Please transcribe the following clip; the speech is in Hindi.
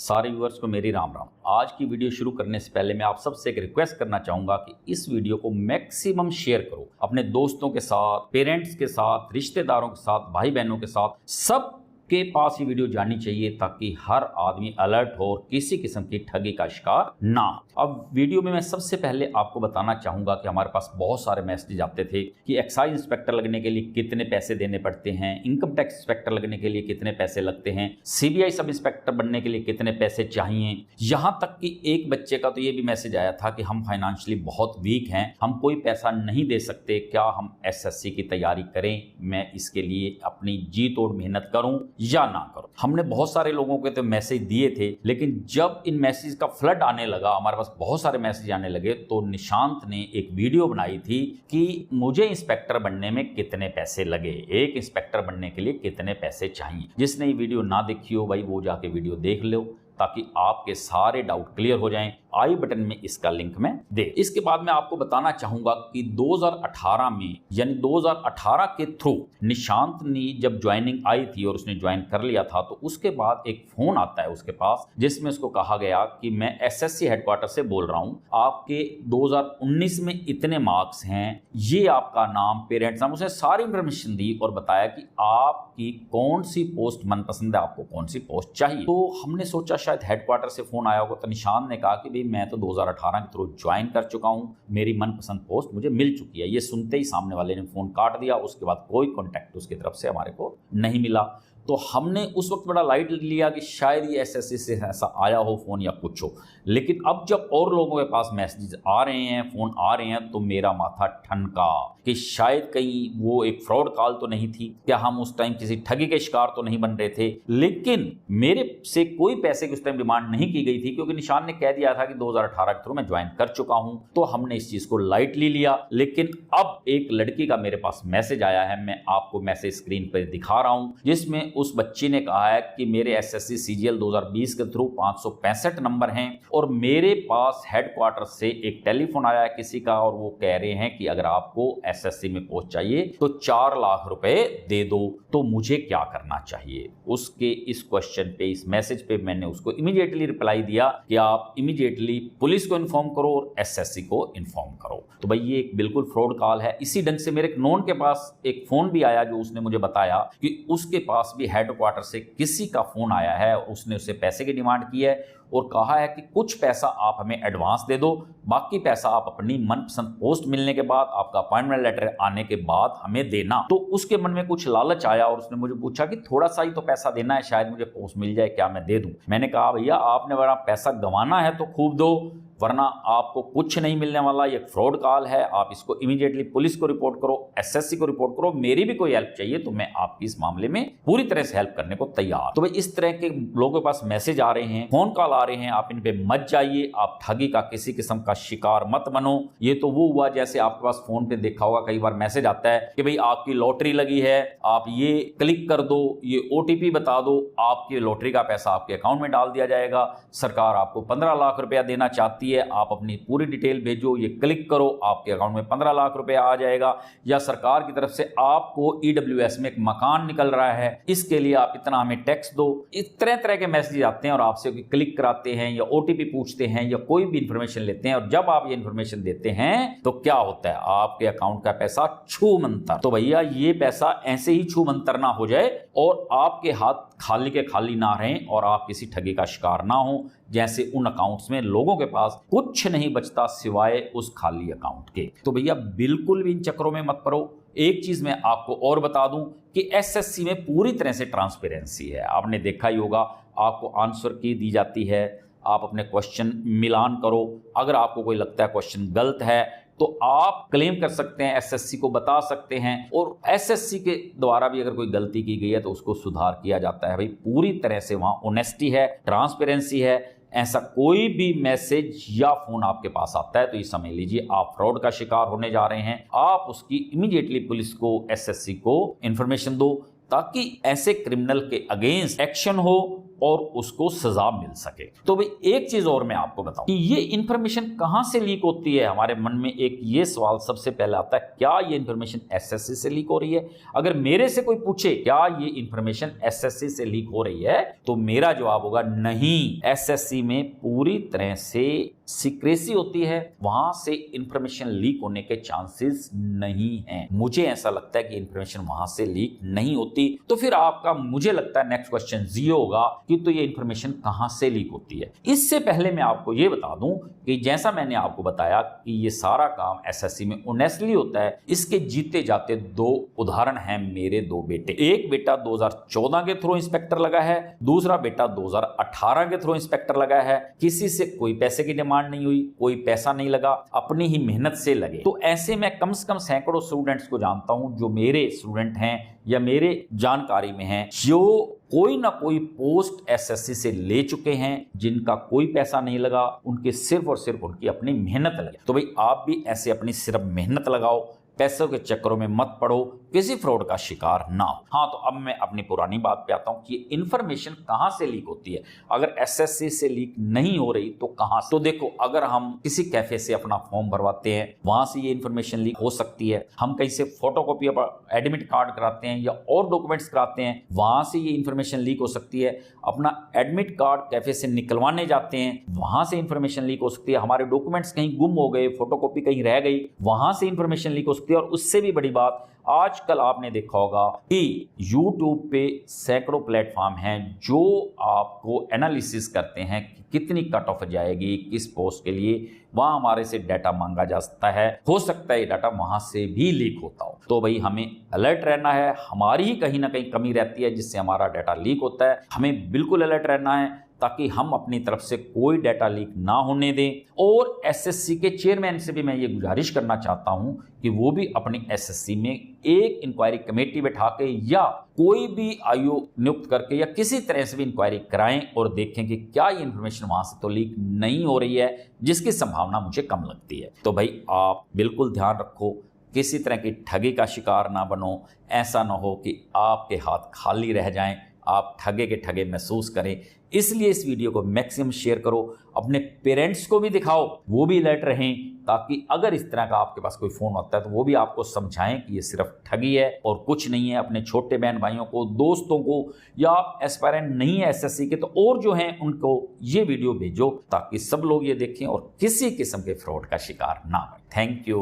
सारे व्यूअर्स को मेरी राम राम। आज की वीडियो शुरू करने से पहले मैं आप सबसे एक रिक्वेस्ट करना चाहूंगा कि इस वीडियो को मैक्सिमम शेयर करो अपने दोस्तों के साथ, पेरेंट्स के साथ, रिश्तेदारों के साथ, भाई बहनों के साथ। सब के पास ये वीडियो जानी चाहिए ताकि हर आदमी अलर्ट हो और किसी किस्म की ठगी का शिकार ना हो। अब वीडियो में मैं सबसे पहले आपको बताना चाहूंगा कि हमारे पास बहुत सारे मैसेज आते थे कि एक्साइज इंस्पेक्टर लगने के लिए कितने पैसे देने पड़ते हैं, इनकम टैक्स इंस्पेक्टर लगने के लिए कितने पैसे लगते हैं, सीबीआई सब इंस्पेक्टर बनने के लिए कितने पैसे चाहिए। यहां तक कि एक बच्चे का तो ये भी मैसेज आया था कि हम फाइनेंशियली बहुत वीक हैं, हम कोई पैसा नहीं दे सकते, क्या हम एसएससी की तैयारी करें, मैं इसके लिए अपनी जी तोड़ मेहनत करूं या ना करो। हमने बहुत सारे लोगों के तो मैसेज दिए थे, लेकिन जब इन मैसेज का फ्लड आने लगा, हमारे पास बहुत सारे मैसेज आने लगे, तो निशांत ने एक वीडियो बनाई थी कि मुझे इंस्पेक्टर बनने में कितने पैसे लगे, एक इंस्पेक्टर बनने के लिए कितने पैसे चाहिए। जिसने ये वीडियो ना देखी हो भाई वो जाके वीडियो देख लो ताकि आपके सारे डाउट क्लियर हो जाएं। आई बटन में इसका लिंक मैं दे। इसके बाद मैं आपको बताना चाहूंगा कि 2018 में यानी 2018 के थ्रू निशांत ने जब ज्वाइनिंग आई थी और उसने ज्वाइन कर लिया था, तो उसके बाद एक फोन आता है उसके पास जिसमें उसको कहा गया कि मैं एसएससी हेडक्वार्टर से बोल रहा हूं, आपके 2019 में इतने मार्क्स हैं, ये आपका नाम, पेरेंट्स नाम, उसने सारी इंफॉर्मेशन दी और बताया कि आपकी कौन सी पोस्ट मनपसंद है, आपको कौन सी पोस्ट चाहिए। तो हमने सोचा शायद हेडक्वार्टर से फोन आया होगा, तो निशांत ने कहा कि मैं तो 2018 के थ्रू ज्वाइन कर चुका हूं, मेरी मनपसंद पोस्ट मुझे मिल चुकी है। ये सुनते ही सामने वाले ने फोन काट दिया। उसके बाद कोई कांटेक्ट उसकी तरफ से हमारे को नहीं मिला। तो हमने उस वक्त बड़ा लाइट लिया कि शायद ये एसएससी से ऐसा आया हो फोन या कुछ हो। लेकिन अब जब और लोगों के पास मैसेज आ रहे हैं, फोन आ रहे हैं, तो मेरा माथा ठनका कि शायद कहीं वो एक फ्रॉड कॉल तो नहीं थी, क्या हम उस टाइम किसी ठगी के शिकार तो नहीं बन रहे थे। लेकिन मेरे से कोई पैसे की उस टाइम डिमांड नहीं की गई थी, क्योंकि निशान ने कह दिया था कि 2018 के थ्रू मैं ज्वाइन कर चुका हूं। तो हमने इस चीज को लाइटली लिया। लेकिन अब एक लड़की का मेरे पास मैसेज आया है, मैं आपको मैसेज स्क्रीन पर दिखा रहा हूं, जिसमें उस बच्ची ने कहा है कि मेरे एसएससी सीजीएल 2020 के थ्रू 565 नंबर हैं और मेरे पास हेडक्वार्टर से एक टेलीफोन आया है किसी का, और वो कह रहे हैं कि अगर आपको एसएससी में पोस्ट चाहिए तो 4 लाख रुपए दे दो। तो मुझे क्या करना चाहिए? उसके इस क्वेश्चन पे, इस मैसेज पे मैंने उसको इमीडिएटली रिप्लाई दिया कि आप इमीडिएटली पुलिस को इन्फॉर्म करो और एसएससी को इन्फॉर्म करो। तो भाई ये एक बिल्कुल फ्रॉड कॉल है। इसी ढंग से मेरे एक नॉन के पास एक फोन भी आया, जो उसने मुझे बताया कि उसके पास भी हेडक्वार्टर से किसी का फोन आया है, उसने उससे पैसे की डिमांड की है और कहा है कि कुछ पैसा आप हमें एडवांस दे दो, बाकी पैसा आप अपनी मनपसंद पोस्ट मिलने के बाद, आपका अपॉइंटमेंट लेटर आने के बाद हमें देना। तो उसके मन में कुछ लालच आया और उसने मुझे पूछा कि थोड़ा सा ही तो पैसा देना है, शायद मुझे पोस्ट मिल जाए, क्या मैं दे दूं? मैंने कहा भैया आपने वरना पैसा गंवाना है तो खूब दो, वरना आपको कुछ नहीं मिलने वाला। ये फ्रॉड कॉल है, आप इसको इमीडिएटली पुलिस को रिपोर्ट करो, एसएससी को रिपोर्ट करो। मेरी भी कोई हेल्प चाहिए तो मैं आपकी इस मामले में पूरी तरह से हेल्प करने को तैयार। तो भाई इस तरह के लोगों के पास मैसेज आ रहे हैं, फोन कॉल आ रहे हैं, आप इन पे मत जाइए, आप ठगी का किसी किस्म का शिकार मत बनो। ये तो वो हुआ जैसे आपके पास फोन पे देखा होगा कई बार मैसेज आता है कि भाई आपकी लॉटरी लगी है, आप ये क्लिक कर दो, ये ओटीपी बता दो, आपकी लॉटरी का पैसा आपके अकाउंट में डाल दिया जाएगा, सरकार आपको 15 लाख रुपया देना चाहती है, आप अपनी पूरी डिटेल भेजो, ये क्लिक करो, आपके अकाउंट में 15 लाख रुपया आ जाएगा। या सरकार की तरफ से आपको ईडब्ल्यूएस में एक मकान निकल रहा है, इसके लिए आप इतना हमें टैक्स दो। इस तरह तरह के मैसेज आते हैं और आपसे क्लिक कराते हैं या ओटीपी पूछते हैं या कोई भी इंफॉर्मेशन लेते हैं। और जब आप ये इंफॉर्मेशन देते हैं तो क्या होता है, आपके अकाउंट का पैसा छू मंतर। तो भैया ये पैसा ऐसे ही छू मंतर ना हो जाए और आपके हाथ खाली के खाली ना रहें और आप किसी ठगी का शिकार ना हो, जैसे उन अकाउंट्स में लोगों के पास कुछ नहीं बचता सिवाय उस खाली अकाउंट के। तो भैया बिल्कुल भी इन चक्रों में मत पड़ो। एक चीज मैं आपको और बता दूं कि एसएससी में पूरी तरह से ट्रांसपेरेंसी है। आपने देखा ही होगा, आपको आंसर की दी जाती है, आप अपने क्वेश्चन मिलान करो, अगर आपको कोई लगता है क्वेश्चन गलत है तो आप क्लेम कर सकते हैं, एसएससी को बता सकते हैं, और एसएससी के द्वारा भी अगर कोई गलती की गई है तो उसको सुधार किया जाता है। भाई पूरी तरह से वहां ऑनेस्टी है, ट्रांसपेरेंसी है। ऐसा कोई भी मैसेज या फोन आपके पास आता है तो ये समझ लीजिए आप फ्रॉड का शिकार होने जा रहे हैं। आप उसकी इमीडिएटली पुलिस को, एसएससी को इंफॉर्मेशन दो ताकि ऐसे क्रिमिनल के अगेंस्ट एक्शन हो और उसको सजा मिल सके। तो भाई एक चीज और मैं आपको बताऊं कि ये इंफॉर्मेशन कहां से लीक होती है। हमारे मन में एक ये सवाल सबसे पहले आता है, क्या ये इंफॉर्मेशन एसएससी से लीक हो रही है? अगर मेरे से कोई पूछे क्या ये इंफॉर्मेशन एसएससी से लीक हो रही है, तो मेरा जवाब होगा नहीं। एसएससी में पूरी तरह से सीक्रेसी होती है, वहां से इंफॉर्मेशन लीक होने के चांसेस नहीं हैं। मुझे ऐसा लगता है कि इंफॉर्मेशन वहां से लीक नहीं होती। तो फिर आपका मुझे लगता है नेक्स्ट क्वेश्चन ये होगा कि तो ये इंफॉर्मेशन कहां से लीक होती है। इससे पहले मैं आपको ये बता दूं कि जैसा मैंने आपको बताया कि ये सारा काम एसएससी में ऑनेस्टली होता है, इसके जीते जाते दो उदाहरण हैं मेरे दो बेटे। एक बेटा 2014 के थ्रू इंस्पेक्टर लगा है, दूसरा बेटा 2018 के थ्रू इंस्पेक्टर लगा है। किसी से कोई पैसे की डिमांड नहीं हुई, कोई पैसा नहीं लगा, अपनी ही मेहनत से लगे। तो ऐसे में कम से कम सैकड़ों स्टूडेंट्स को जानता हूं जो मेरे स्टूडेंट हैं या मेरे जानकारी में हैं, जो कोई ना कोई पोस्ट एसएससी से ले चुके हैं, जिनका कोई पैसा नहीं लगा, उनके सिर्फ और सिर्फ उनकी अपनी मेहनत लगी। तो भाई आप भी ऐसे अपनी सिर्फ मेहनत लगाओ, पैसों के चक्करों में मत पड़ो, किसी फ्रॉड का शिकार ना हो। हाँ, तो अब मैं अपनी पुरानी बात पे आता हूं कि इंफॉर्मेशन कहां से लीक होती है। अगर एसएससी से लीक नहीं हो रही तो कहां से? तो देखो, अगर हम किसी कैफे से अपना फॉर्म भरवाते हैं, वहां से ये इंफॉर्मेशन लीक हो सकती है। हम कहीं से फोटोकॉपी एडमिट कार्ड कराते हैं या और डॉक्यूमेंट्स कराते हैं, वहां से ये इंफॉर्मेशन लीक हो सकती है। अपना एडमिट कार्ड कैफे से निकलवाने जाते हैं, वहां से इंफॉर्मेशन लीक हो सकती है। हमारे डॉक्यूमेंट्स कहीं गुम हो गए, फोटोकॉपी कहीं रह गई, वहां से इंफॉर्मेशन लीक हो सकती है। और उससे भी बड़ी बात, आजकल आपने देखा होगा कि YouTube पे सैकड़ों प्लेटफॉर्म हैं जो आपको एनालिसिस करते हैं कि कितनी कट ऑफ जाएगी किस पोस्ट के लिए। वहां हमारे से डाटा मांगा जा सकता है, हो सकता है ये डाटा वहां से भी लीक होता हो। तो भाई हमें अलर्ट रहना है। हमारी ही कहीं ना कहीं कमी रहती है जिससे हमारा डाटा लीक होता है। हमें बिल्कुल अलर्ट रहना है ताकि हम अपनी तरफ से कोई डाटा लीक ना होने दें। और एसएससी के चेयरमैन से भी मैं ये गुजारिश करना चाहता हूं कि वो भी अपनी एसएससी में एक इंक्वायरी कमेटी बैठा के या कोई भी आयोग नियुक्त करके या किसी तरह से भी इंक्वायरी कराएं और देखें कि क्या ये इंफॉर्मेशन वहां से तो लीक नहीं हो रही है, जिसकी संभावना मुझे कम लगती है। तो भाई आप बिल्कुल ध्यान रखो, किसी तरह की ठगी का शिकार ना बनो। ऐसा ना हो कि आपके हाथ खाली रह जाएं, आप ठगे के ठगे महसूस करें। इसलिए इस वीडियो को मैक्सिमम शेयर करो, अपने पेरेंट्स को भी दिखाओ, वो भी अलर्ट रहें, ताकि अगर इस तरह का आपके पास कोई फोन आता है तो वो भी आपको समझाएं कि ये सिर्फ ठगी है और कुछ नहीं है। अपने छोटे बहन भाइयों को, दोस्तों को, या आप एस्पायरेंट नहीं है एसएससी के तो और जो हैं उनको ये वीडियो भेजो ताकि सब लोग ये देखें और किसी किस्म के फ्रॉड का शिकार ना बने। Thank you.